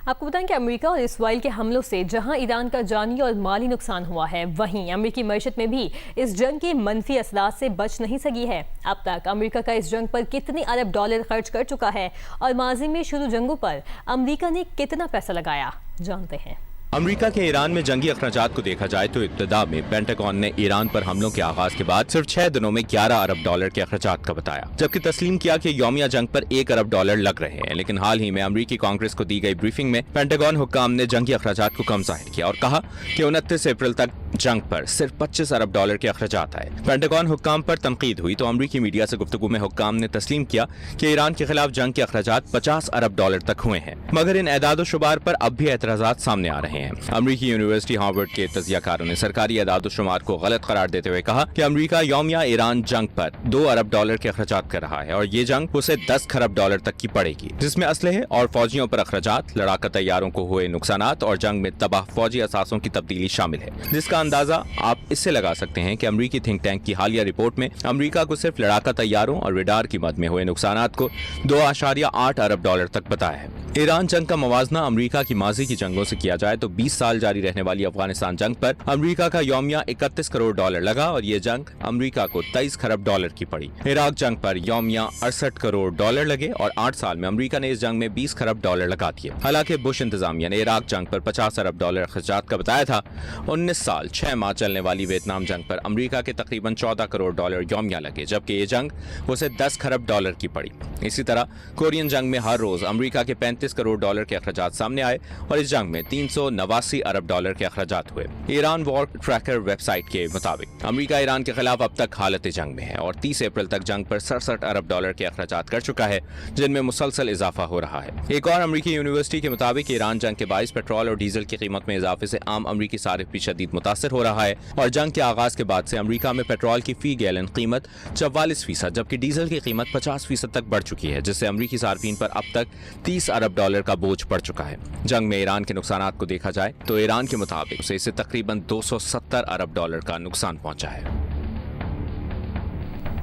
आपको बताएं कि अमेरिका और इसराइल के हमलों से जहां ईरान का जानी और माली नुकसान हुआ है, वहीं अमेरिकी मईशत में भी इस जंग के मनफी असरात से बच नहीं सकी है। अब तक अमेरिका का इस जंग पर कितने अरब डॉलर खर्च कर चुका है और माजी में शुरू जंगों पर अमेरिका ने कितना पैसा लगाया, जानते हैं। अमेरिका के ईरान में जंगी अखराजात को देखा जाए तो इब्तिदा में पेंटागन ने ईरान पर हमलों के आगाज के बाद सिर्फ 6 दिनों में 11 अरब डॉलर के अखराजात का बताया, जबकि तस्लीम किया कि यौमिया जंग पर 1 अरब डॉलर लग रहे हैं। लेकिन हाल ही में अमेरिकी कांग्रेस को दी गई ब्रीफिंग में पेंटागन हुक्काम ने जंगी अखराजात को कम जाहिर किया और कहा कि 29 अप्रैल तक जंग पर सिर्फ 25 अरब डॉलर के अखराजात आए। पेंटागन हुक्काम पर तनकीद हुई तो अमेरिकी मीडिया से गुफ्तगू में हुक्काम ने तस्लीम किया कि ईरान के खिलाफ जंग के अखराजात 50 अरब डॉलर तक हुए हैं, मगर इन एदाद शुमार पर अब भी एतराजात सामने आ रहे हैं। अमेरिकी यूनिवर्सिटी हार्वर्ड के तजियाकारों ने सरकारी एदाद शुमार को गलत करार देते हुए कहा कि अमेरिका यौमिया ईरान जंग पर 2 अरब डॉलर के अखराजात कर रहा है और ये जंग उसे 10 खरब डॉलर तक की पड़ेगी, जिसमें असलहे और फौजियों पर अखराजात, लड़ाका तैयारों को हुए नुकसानात और जंग में तबाह फौजी असासों की तब्दीली शामिल है, जिसका अंदाजा आप इससे लगा सकते हैं कि अमेरिकी थिंक टैंक की हालिया रिपोर्ट में अमेरिका को सिर्फ लड़ाका तैयारों और रडार की मद में हुए नुकसानात को 2.8 अरब डॉलर तक बताया है। ईरान जंग का मवाजना अमेरिका की माजी की जंगों से किया जाए तो 20 साल जारी रहने वाली अफगानिस्तान जंग पर अमेरिका का यौमिया 31 करोड़ डॉलर लगा और ये जंग अमेरिका को 23 खरब डॉलर की पड़ी। इराक जंग पर यौमिया 68 करोड़ डॉलर लगे और 8 साल में अमेरिका ने इस जंग में 20 खरब डॉलर लगा दिए। हालांकि बुश इंतजामिया ने इराक जंग पर 50 अरब डॉलर खर्चात का बताया था। 19 साल 6 माह चलने वाली वियतनाम जंग पर अमेरिका के तकरीबन 14 करोड़ डॉलर यौमिया लगे, जबकि ये जंग उसे 10 खरब डॉलर की पड़ी। इसी तरह कोरियन जंग में हर रोज अमेरिका के 35 करोड़ डॉलर के अखराजात सामने आए और इस जंग में 389 अरब डॉलर के अखराजात हुए। ईरान वॉर ट्रैकर वेबसाइट के मुताबिक अमेरिका ईरान के खिलाफ अब तक हालत जंग में है और 30 अप्रैल तक जंग पर 67 अरब डॉलर के अखराजात कर चुका है, जिनमें मुसलसल इजाफा हो रहा है। एक और अमेरिकी यूनिवर्सिटी के मुताबिक ईरान जंग के बाइस पेट्रोल और डीजल की कीमत में इजाफे से आम अमेरिकी सारिफ भी शदीद मुतासर हो रहा है और जंग के आगाज के बाद से अमेरिका में पेट्रोल की फी गैलन कीमत 44%, जबकि डीजल की कीमत 50% तक बढ़ चुकी है, जिससे अमेरिकी सार्फिन पर अब तक 30 अरब डॉलर का बोझ पड़ चुका है। जंग में ईरान के नुकसानात को देखा जाए तो ईरान के मुताबिक उसे इससे तकरीबन 270 अरब डॉलर का नुकसान पहुंचा है।